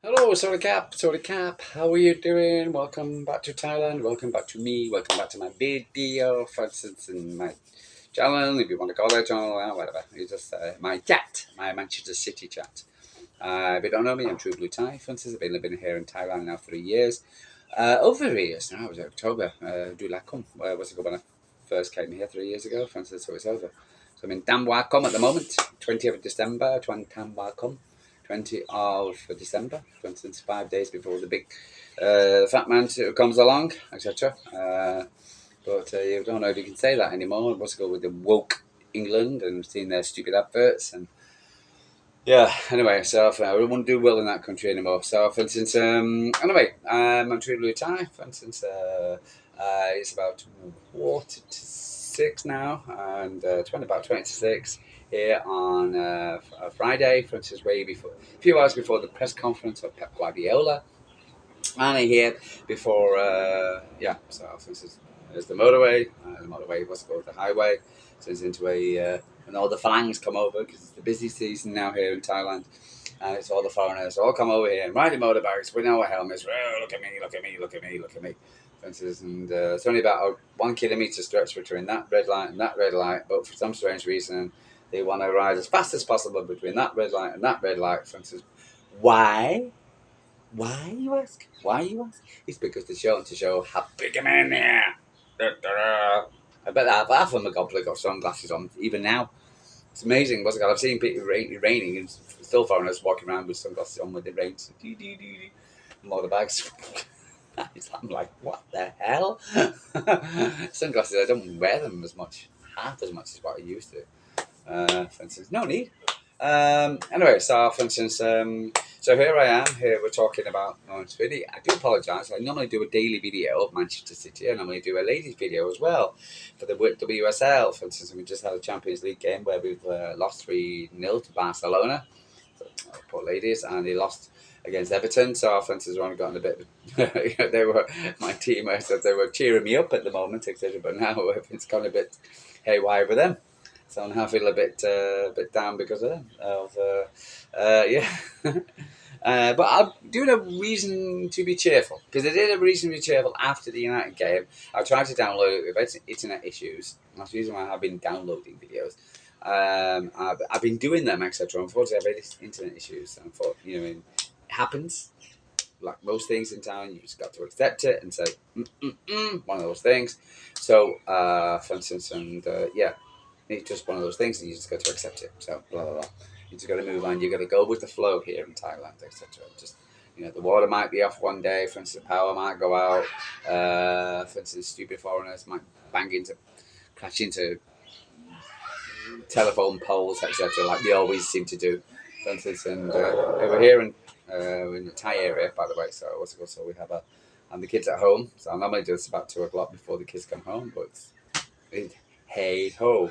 Hello, Sorry Cap. How are you doing? Welcome back to Thailand. Welcome back to me. Welcome back to my video, for instance, in my channel, if you want to call it channel, whatever. It's just my chat, my Manchester City chat. If you don't know me, I'm True Blue Thai. For instance, I've been living here in Thailand now 3 years. Over 3 years now. It was October. Do Lakum. Was it when I first came here 3 years ago? For instance, so it's over. So I'm in Tam Wakom at the moment. 20th of December. Tam Wakom. 20th of December, for instance, 5 days before the big fat man comes along, etc. But you don't know if you can say that anymore. What's it called with the woke England and seeing their stupid adverts and yeah. Anyway, so I wouldn't do well in that country anymore. So, for instance, I'm truly Thai. For instance, it's about 4 to 6 now, and 20 to 6 here on Friday. For instance, a few hours before the press conference of Pep Guardiola, and I'm here before So, for instance, there's the motorway, what's it called, the highway, turns into and all the Falangs come over because it's the busy season now here in Thailand. And it's all the foreigners all come over here and riding motorbikes with no helmets. Oh, look at me, look at me, look at me, look at me. Fences. And it's only about a 1 kilometre stretch between that red light and that red light. But for some strange reason, they want to ride as fast as possible between that red light and that red light. Fences. Why? Why, you ask? Why, you ask? It's because they're showing to show how big a man they are. Da-da-da. I bet that half of them have got sunglasses on, even now. It's amazing, what's it called? I've seen people raining and still foreigners walking around with sunglasses on when it rains. Motorbikes. I'm like, what the hell? Sunglasses, I don't wear them as much, half as much as what I used to. For instance, no need. Anyway, so for instance, so here I am. Here we're talking about Norwich City. I do apologise. I normally do a daily video of Manchester City. I normally do a ladies video as well for the WSL. For instance, we just had a Champions League game where we've lost 3-0 to Barcelona. So, poor ladies, and they lost against Everton. So our fences have only gotten a bit. They were my team. I said they were cheering me up at the moment, etc. But now it's gone a bit haywire with them. So now I feel a bit down because of them. Yeah. But I do have a reason to be cheerful because I did have a reason to be cheerful after the United game. I tried to download it with internet issues. That's the reason why I've been downloading videos. I've been doing them, etc. Unfortunately, I've had internet issues. It happens. Like most things in town, you just got to accept it and say, one of those things. So, for instance, it's just one of those things, and you just got to accept it. So, blah blah blah. You just got to move on. You got to go with the flow here in Thailand, etc. Just the water might be off one day. For instance, the power might go out. For instance, stupid foreigners might crash into telephone poles, etc., like they always seem to do. For instance, and over here in the Thai area, by the way. So we have and the kids at home. So I normally do this about 2 o'clock before the kids come home, but hey ho.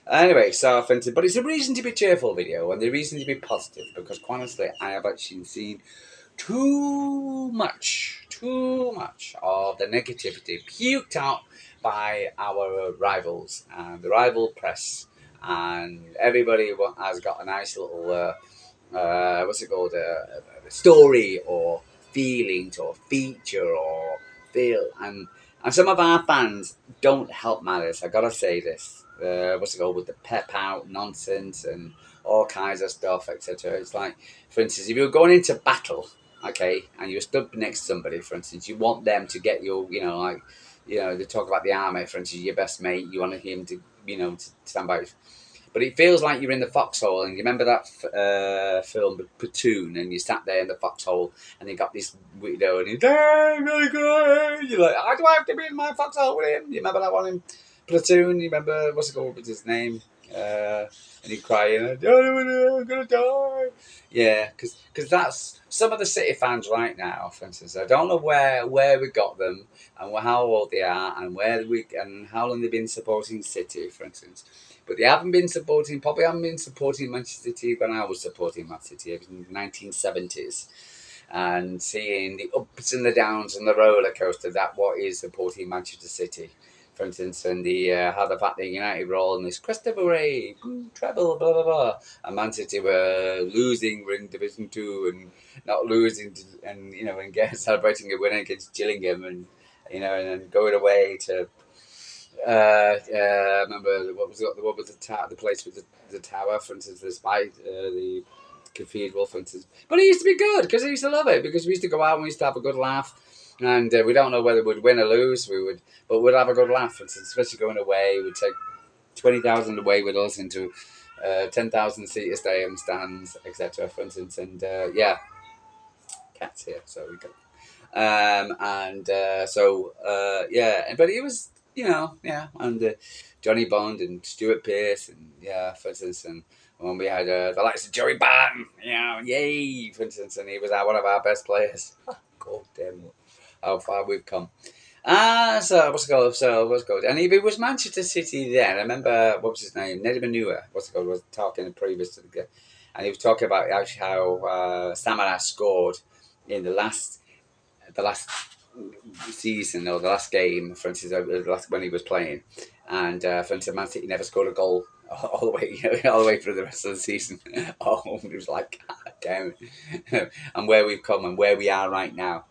Anyway, so but it's a reason to be cheerful video and the reason to be positive because quite honestly, I have actually seen too much of the negativity puked out by our rivals and the rival press, and everybody has got a nice little what's it called, story or feelings or feature or feel, and some of our fans don't help matters. I gotta say this. What's it called with the pep out nonsense and all kinds of stuff, etc. It's like, for instance, if you're going into battle, okay, and you're stood next to somebody, for instance, you want them to get your, they talk about the army, for instance, your best mate, you want him to, to stand by. But it feels like you're in the foxhole, and you remember that film Platoon, and you sat there in the foxhole, and you got this widow, and he's really good. You're like, how do I have to be in my foxhole with him? You remember that one in Platoon? You remember what's it called? What's his name? And he crying, I'm gonna die. Yeah, because that's some of the City fans right now. For instance, I don't know where we got them and how old they are and how long they've been supporting City, for instance. But they probably haven't been supporting Manchester City when I was supporting Man City. It was in the 1970s. And seeing the ups and the downs and the roller coaster that what is supporting Manchester City. for instance, and the how the fact that United were all in this crest of array, treble, blah blah blah, and Man City were losing, were in Division Two, and not losing, and and celebrating a win against Gillingham, and and then going away to. Remember the place with the tower, for instance, the cathedral, for instance. But it used to be good because I used to love it because we used to go out and we used to have a good laugh. And we don't know whether we'd win or lose. But we'd have a good laugh, for instance, especially going away. We'd take 20,000 away with us into 10,000 seater stadium stands, etc. For instance, and cats here, so we go. But it was, and Johnny Bond and Stuart Pearce, and for instance, and when we had the likes of Joey Barton, yay, for instance, and he was one of our best players. God damn, how far we've come. What's it called? And if it was Manchester City then, I remember, what was his name? Neddy Manua, was talking previous to the game. And he was talking about actually how Samaras scored in the last season or the last game, for instance, when he was playing. And for instance, Man City never scored a goal all the way through the rest of the season. It was like, God damn it. And where we've come and where we are right now.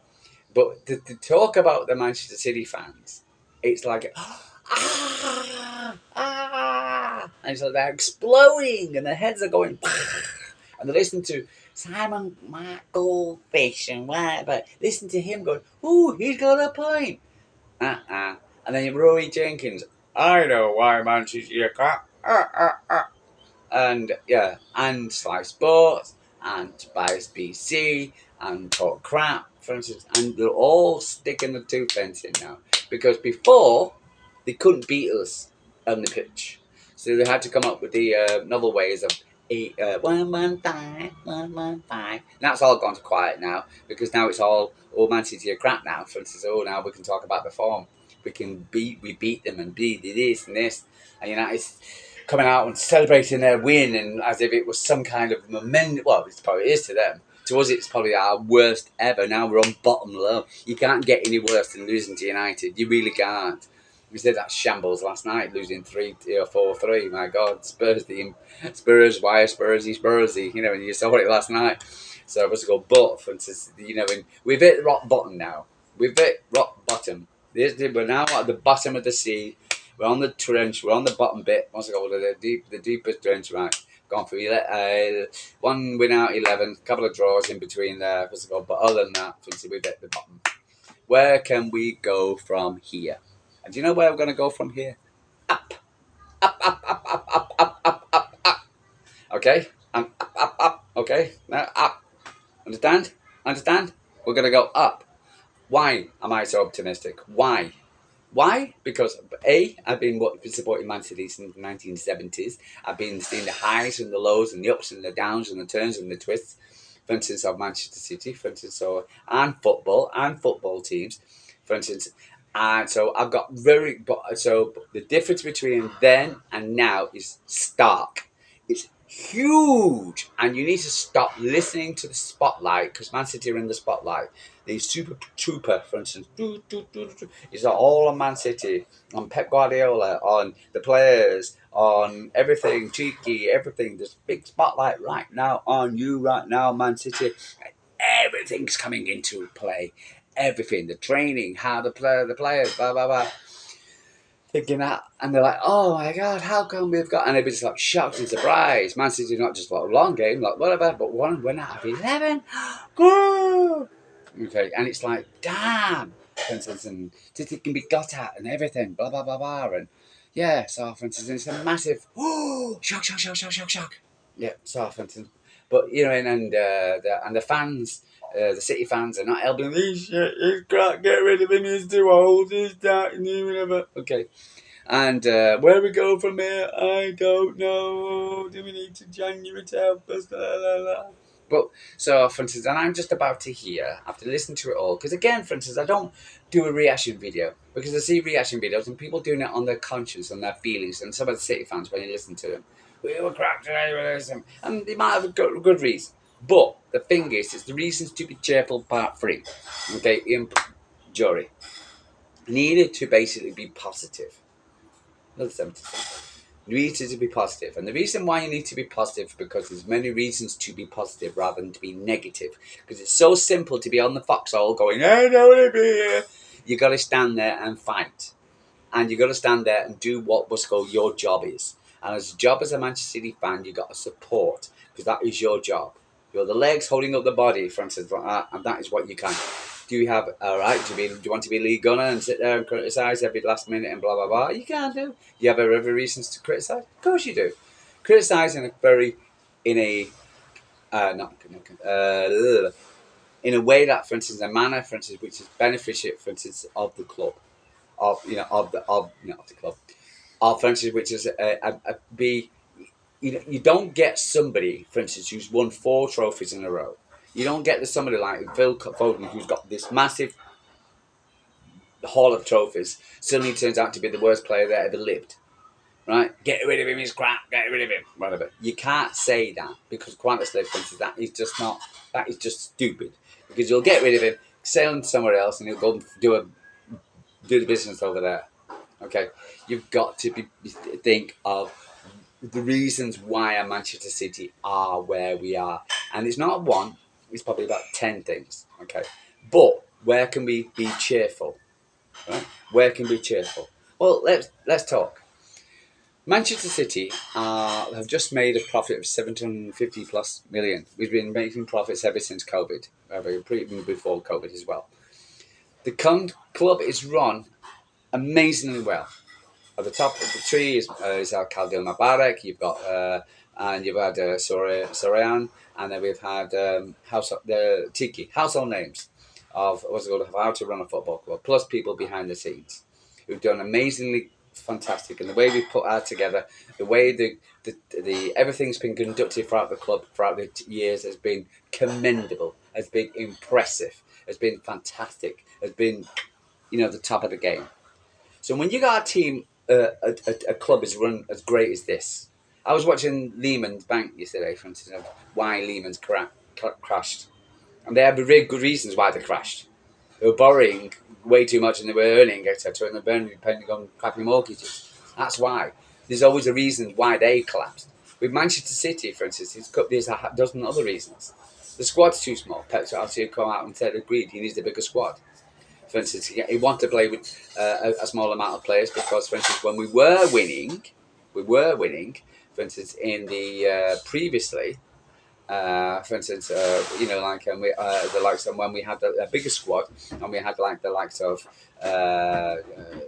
But to talk about the Manchester City fans, it's like, and it's like they're exploding and their heads are going, and they listen to Simon Goldfish and whatever. Listen to him going, ooh, he's got a point. And then Rory Jenkins, I know why Manchester can't. And Sly Sports and Bias BC and Talk Crap, for instance, and they're all sticking the two pence in now because before they couldn't beat us on the pitch, so they had to come up with the novel ways of 115. That's all gone to quiet now because now it's all Man City are crap now. For instance, now we can talk about the form. We beat them and beat this and this, and United's coming out and celebrating their win and as if it was some kind of momentum. Well, it probably is to them. To us, it's probably our worst ever. Now we're on bottom low. You can't get any worse than losing to United. You really can't. We said that shambles last night, losing 4-3. My God, Spurs, why are Spursy? And you saw it last night. So what's it called? But for instance, we've hit rock bottom now. We've hit rock bottom. We're now at the bottom of the sea. We're on the trench. We're on the bottom bit. What's it called? The deepest trench, right? Gone for one win out 11. A couple of draws in between there. What's it called? But other than that, we've hit the bottom. Where can we go from here? And do you know where we're going to go from here? Up. Up, up, up, up, up, up, up, up, up. Okay? Up. Okay? Now, up. Understand? We're going to go up. Why am I so optimistic? Why? Because I've been supporting Man City since the 1970s. I've been seeing the highs and the lows and the ups and the downs and the turns and the twists, for instance, of Manchester City, for instance, and football teams, for instance. And so I've got the difference between then and now is stark. It's huge, and you need to stop listening to the spotlight because Man City are in the spotlight. The Super Trooper, for instance, is all on Man City, on Pep Guardiola, on the players, on everything, Cheeky, everything. There's a big spotlight right now on you, right now, Man City. Everything's coming into play. Everything, the training, how the players, blah, blah, blah. Thinking that, and they're like, oh my God, how come we've got, and everybody's like shocked and surprised. Man City not just like a long game, like whatever, but one win out of 11. Okay, and it's like, damn, for instance, and City can be got at and everything, blah, blah, blah, blah, and so for instance, it's a massive, shock. Yeah, so for instance, but, and the fans, the City fans are not helping. He's crap, get rid of him, he's too old, he's that, and whatever. Okay. And where we go from here, I don't know. Do we need to January to help us? But, so, for instance, and I'm just about to hear, after listening to it all, because again, for instance, I don't do a reaction video, because I see reaction videos and people doing it on their conscience and their feelings, and some of the City fans, when you listen to them, we were crap today, and they might have a good reason. But the thing is, it's the reasons to be cheerful part 3. Okay, Ian Jury. needed to basically be positive. Another 70%. You need to be positive. And the reason why you need to be positive, because there's many reasons to be positive rather than to be negative. Because it's so simple to be on the foxhole going, I don't want to be here. You got to stand there and fight. And you got to stand there and do what's called your job is. And as a job as a Manchester City fan, you got to support, because that is your job. You're the legs holding up the body, for instance, like that, and that is what you can. Do you have a right to be? Do you want to be league gunner and sit there and criticise every last minute and blah blah blah? You can't do. Do you have every reasons to criticise? Of course you do. Criticise in a very, in a not in a way that, for instance, a manner, for instance, which is beneficial, for instance, of the club, of of the club, of, for instance, which is be. You don't get somebody, for instance, who's won 4 trophies in a row. You don't get somebody like Phil Foden, who's got this massive haul of trophies, suddenly turns out to be the worst player that ever lived. Right? Get rid of him, he's crap, get rid of him. Whatever. You can't say that, because quite honestly, for instance, that is just stupid. Because you'll get rid of him, sell him somewhere else, and he'll go and do the business over there. Okay? You've got to think of the reasons why our Manchester City are where we are. And it's not one, it's probably about 10 things. Okay? But where can we be cheerful? Right? Where can we be cheerful? Well, let's talk. Manchester City have just made a profit of 750 plus million. We've been making profits ever since COVID, even before COVID as well. The club is run amazingly well. At the top of the tree is Khalil Mubarak. You've got and you've had Sorian, and then we've had the Tiki household names of what's it called, how to run a football club. Plus people behind the scenes who've done amazingly fantastic, and the way we put our together, the way the everything's been conducted throughout the club throughout the years has been commendable, has been impressive, has been fantastic, has been the top of the game. So when you got a team, a club is run as great as this. I was watching Lehman's Bank yesterday, for instance, of why Lehman's crashed. And they had very good reasons why they crashed. They were borrowing way too much and they were earning, etc. And they were depending on crappy mortgages. That's why. There's always a reason why they collapsed. With Manchester City, for instance, there's a dozen other reasons. The squad's too small. Pep actually come out and said, agreed, he needs a bigger squad. For instance, he wanted to play with a small amount of players because, for instance, when we were winning, for instance, in the previously, for instance, the likes of when we had a bigger squad and we had like the likes of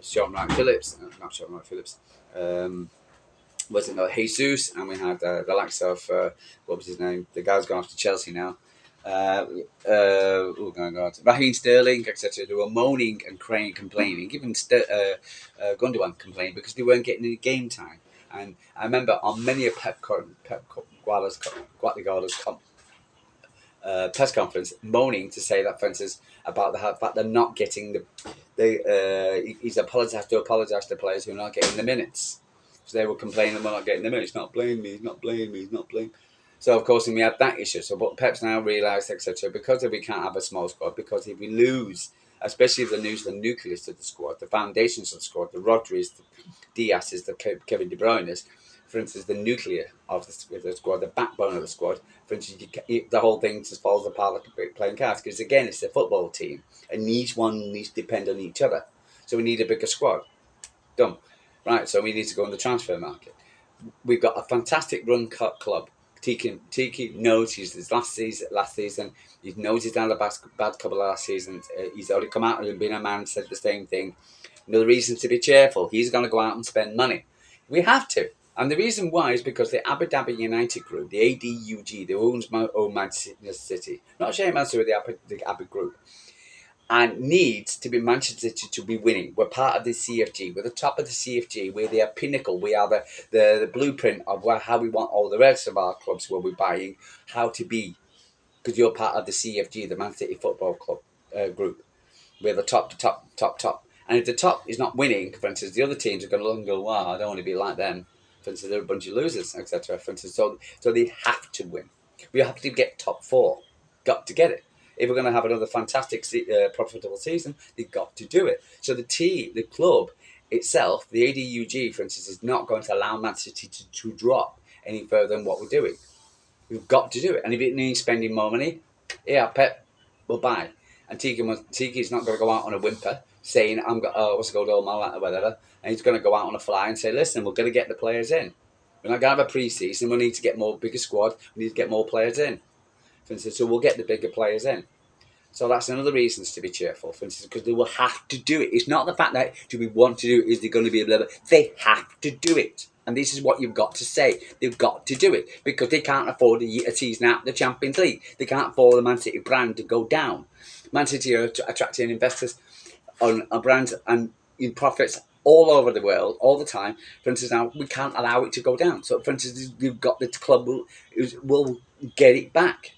Sean Wright Phillips, not Sean Wright Phillips, was it not Jesus, and we had the likes of what was his name? The guy's gone off to Chelsea now. Oh my God, Raheem Sterling, etc. They were moaning and crying, complaining. Even Gundogan complained because they weren't getting any game time. And I remember on many a Pep Guardiola's press conference, moaning to say that, for instance, about the fact they're not getting he's apologized to the players who are not getting the minutes. So they were complaining we're not getting the minutes. Not blame me. Not blame me. Not blame. So of course, we had that issue. So, but Pep's now realised, etc., because we can't have a small squad, because if we lose, especially if they lose the nucleus of the squad, the foundations of the squad, the Rodris, the Diaz's, the Kevin De Bruyne's, for instance, the nuclear of the squad, the backbone of the squad, for instance, the whole thing just falls apart like playing cards. Because again, it's a football team, and each one needs to depend on each other. So we need a bigger squad. Done. Right, so we need to go on the transfer market. We've got a fantastic run club. Tiki knows his last season. He knows he's had a bad couple of last seasons. He's already come out and been a man, said the same thing. Another reason to be cheerful. He's going to go out and spend money. We have to. And the reason why is because the Abu Dhabi United Group, the ADUG, the owns Manchester City, not Sheikh Mansour, the Abu Group, and needs to be Manchester City to be winning. We're part of the CFG. We're the top of the CFG. We're the pinnacle. We are the blueprint of how we want all the rest of our clubs where we're buying how to be. Because you're part of the CFG, the Man City Football Club group. We're the top. And if the top is not winning, for instance, the other teams are going to look and go, wow, I don't want to be like them. For instance, they're a bunch of losers, etc. For instance, so they have to win. We have to get top 4. Got to get it. If we're going to have another fantastic, profitable season, they've got to do it. So the club itself, the ADUG, for instance, is not going to allow Man City to drop any further than what we're doing. We've got to do it. And if it means spending more money, yeah, Pep will buy. And Tiki's not going to go out on a whimper saying, I'm got, what's it called, all my or whatever. And he's going to go out on a fly and say, listen, we're going to get the players in. We're not going to have a pre-season. We need to get bigger squad. We need to get more players in. For instance, so we'll get the bigger players in. So that's another reason to be cheerful, for instance, because they will have to do it. It's not the fact that do we want to do it, is they going to be able to, they have to do it. And this is what you've got to say. They've got to do it because they can't afford a season out of the Champions League. They can't afford the Man City brand to go down. Man City are attracting investors on brands and in profits all over the world, all the time. For instance, now we can't allow it to go down. So, for instance, you've got the club will get it back.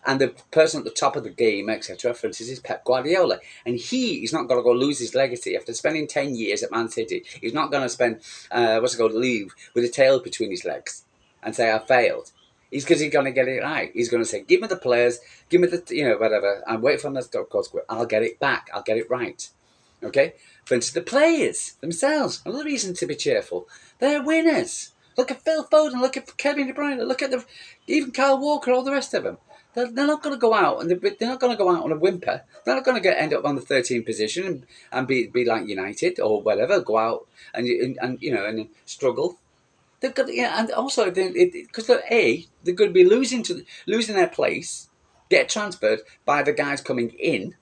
And the person at the top of the game, etc., for instance, is Pep Guardiola. And he is not going to go lose his legacy after spending 10 years at Man City. He's not going to spend, leave with a tail between his legs and say, I failed. He's going to get it right. He's going to say, give me the players, give me the, whatever, and wait for them to go. I'll get it back. I'll get it right. Okay? For instance, the players themselves, another reason to be cheerful. They're winners. Look at Phil Foden, look at Kevin De Bruyne, look at even Kyle Walker, all the rest of them. They're not going to go out and they're not going to go out on a whimper. They're not going to end up on the 13th position and be like United or whatever. Go out and struggle. They've got and also because they're going to be losing their place, get transferred by the guys coming in.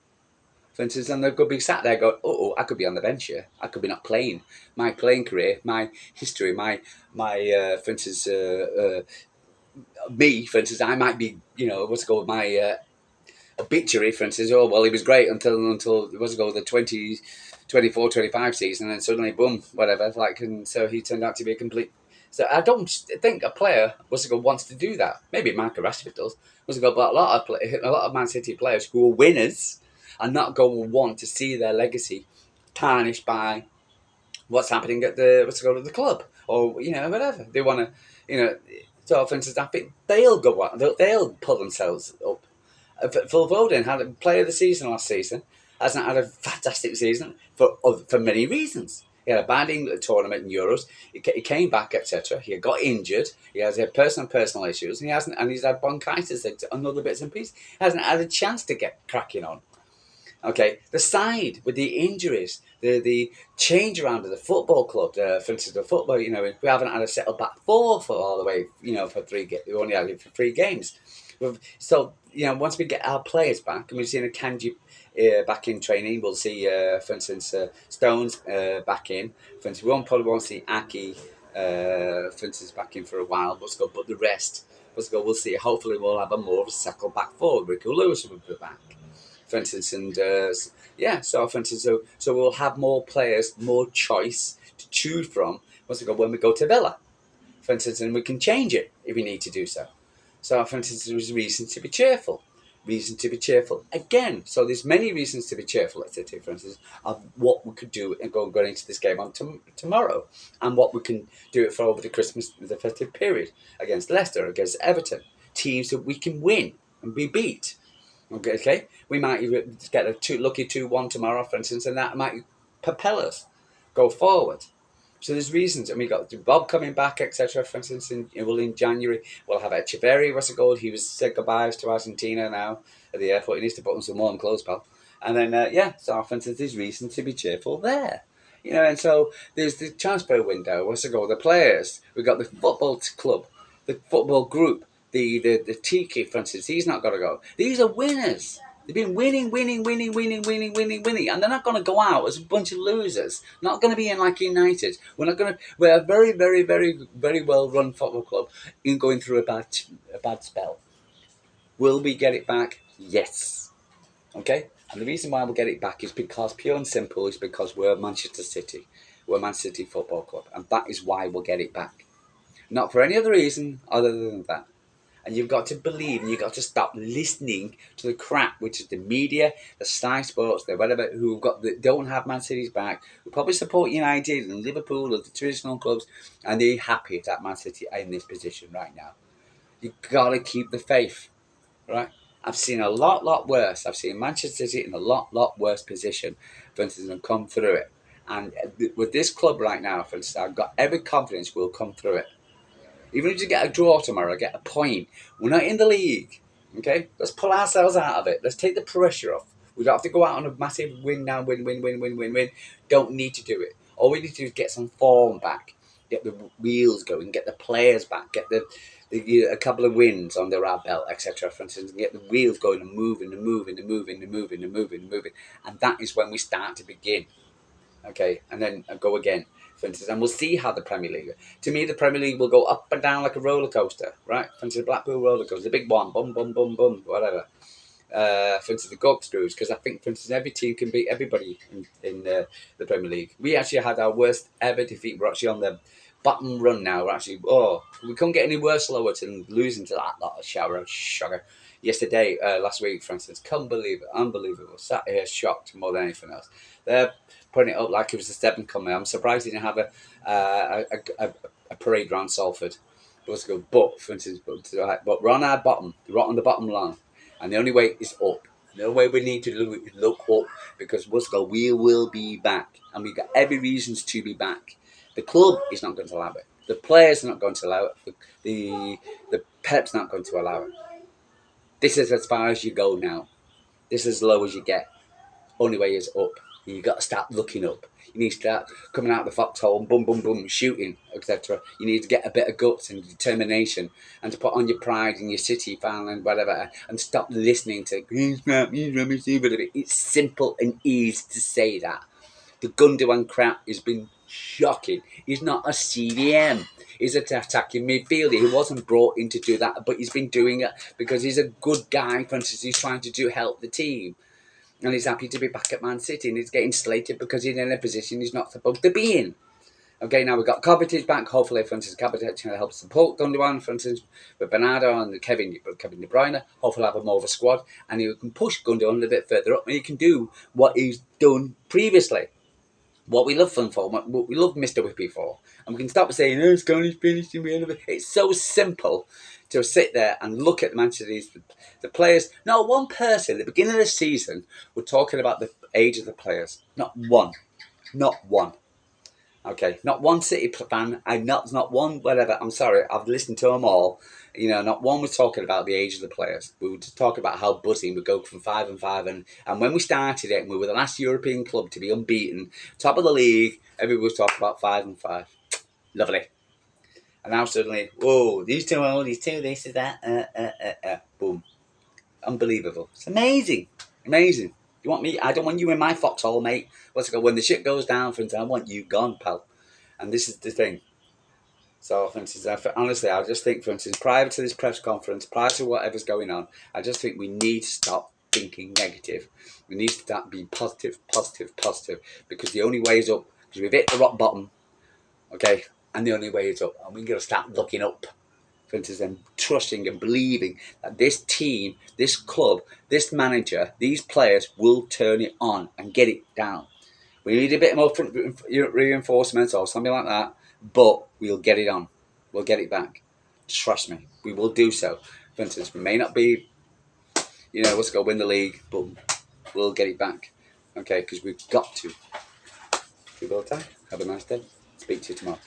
For instance, and they could be sat there going, "Oh, I could be on the bench here. I could be not playing. My playing career, my history, my for instance, me, for instance, I might be, what's it called, my obituary, for instance. Oh, well, he was great until what's it called, the 24-25 season, and suddenly, boom, whatever. And so he turned out to be a complete. So I don't think a player, what's it called, wants to do that. Maybe Marco Rashford does. What's it called, but a lot of Man City players who are winners are not going to want to see their legacy tarnished by what's happening at the club or whatever they want to So, for instance, I think they'll go out, they'll pull themselves up. Phil Foden had a player of the season last season. Hasn't had a fantastic season for many reasons. He had a bad tournament in Euros. He came back, etc. He got injured. He has had personal issues, and he's had bronchitis and other bits and pieces. He hasn't had a chance to get cracking on. Okay, the side with the injuries, the change around of the football club. For instance, the football, we haven't had a settled back four for all the way, for 3 games. We only had it for 3 games. So, once we get our players back, and we've seen a Kanji back in training, we'll see, for instance, Stones back in. For instance, probably won't see Aki, for instance, back in for a while. But the rest, we'll see. Hopefully, we'll have a more of a settled back forward. Rico Lewis will be back, for instance, and so for instance, so we'll have more players, more choice to choose from. When we go to Villa, for instance, and we can change it if we need to do so. So, for instance, there's reason to be cheerful. Reason to be cheerful again. So there's many reasons to be cheerful at City, for instance, of what we could do and going into this game on tomorrow, and what we can do it for over the festive period against Leicester, against Everton, teams that we can win and be beat. Okay, we might even get a lucky 2-1 tomorrow, for instance, and that might propel us go forward. So there's reasons, and we got Bob coming back, etc. For instance, in January, we'll have Echeverri. What's it called? He was said goodbyes to Argentina now at the airport. He needs to put on some warm clothes, pal. And then so for instance, there's reason to be cheerful there. And so there's the transfer window. What's it called? The players. We've got the football club, the football group, the Tiki, for instance. He's not got to go. These are winners. They've been winning, and they're not going to go out as a bunch of losers. Not going to be in like United. We're a very, very, very, very well run football club in going through a bad spell. Will we get it back? Yes. Okay. And the reason why we'll get it back is pure and simple, is because we're Manchester City. We're Man City Football Club, and that is why we'll get it back. Not for any other reason other than that. And you've got to believe, and you've got to stop listening to the crap, which is the media, the Sky Sports, the whatever, don't have Man City's back, who probably support United and Liverpool or the traditional clubs, and they're happy that Man City are in this position right now. You've got to keep the faith, right? I've seen a lot worse. I've seen Manchester City in a lot worse position, for instance, and come through it. And with this club right now, for instance, I've got every confidence we'll come through it. Even if you get a draw tomorrow, get a point. We're not in the league. Okay? Let's pull ourselves out of it. Let's take the pressure off. We don't have to go out on a massive win now, win. Don't need to do it. All we need to do is get some form back, get the wheels going, get the players back, get a couple of wins under our belt, etc. For instance, and get the wheels going and moving. And that is when we start to begin. Okay, and then go again, for instance, and we'll see how the Premier League. To me, the Premier League will go up and down like a roller coaster, right? For instance, the Blackpool roller coaster, the big one, bum, whatever. For instance, the corkscrews, because I think, for instance, every team can beat everybody in the Premier League. We actually had our worst ever defeat. We're actually on the bottom run now. We're actually, we couldn't get any worse lower than losing to that lot of sugar. Yesterday, last week, for instance, can't believe it, unbelievable. Sat here shocked more than anything else. They're putting it up like it was the seventh coming. I'm surprised they didn't have a parade round Salford. But for instance, but we're on our bottom. We're on the bottom line. And the only way is up. The only way we need to look up, because we will be back. And we've got every reasons to be back. The club is not going to allow it. The players are not going to allow it. The Pep's not going to allow it. This is as far as you go now. This is as low as you get. Only way is up. You've got to start looking up. You need to start coming out of the foxhole and boom, shooting, etc. You need to get a bit of guts and determination, and to put on your pride in your city fan and whatever, and stop listening to it's simple and easy to say that. The Gundogan crap has been shocking. He's not a CDM. He's an attacking midfielder. He wasn't brought in to do that, but he's been doing it because he's a good guy. For instance, he's trying to help the team. And he's happy to be back at Man City, and he's getting slated because he's in a position he's not supposed to be in. Okay, now we've got Kovacic back. Hopefully, for instance, Kovacic can help support Gundogan, for instance, with Bernardo and Kevin De Bruyne. Hopefully, have a more of a squad, and he can push Gundogan a little bit further up, and he can do what he's done previously. What we love fun for, what we love Mr. Whippy for. And we can stop saying, oh, Scully's finished. It's so simple to sit there and look at the players. Not one person at the beginning of the season were talking about the age of the players. Not one. Okay, not one City fan. Not one whatever. I'm sorry, I've listened to them all. Not one was talking about the age of the players. We were just talking about how buzzing we go from 5-5, and when we started it, and we were the last European club to be unbeaten, top of the league. Everybody was talking about 5-5. Lovely. And now suddenly, whoa, these two, this is that, boom, unbelievable. It's amazing. You want me? I don't want you in my foxhole, mate. When the shit goes down, for instance, I want you gone, pal. And this is the thing. So, for instance, honestly, I just think, for instance, prior to this press conference, prior to whatever's going on, I just think we need to stop thinking negative. We need to start being positive, because the only way is up. Because we've hit the rock bottom, okay, and the only way is up. And we've got to start looking up. For instance, and trusting and believing that this team, this club, this manager, these players will turn it on and get it down. We need a bit more reinforcements or something like that, but we'll get it on. We'll get it back. Trust me, we will do so. For instance, we may not be, let's go win the league, but we'll get it back. Okay, because we've got to. Have a nice day. Speak to you tomorrow.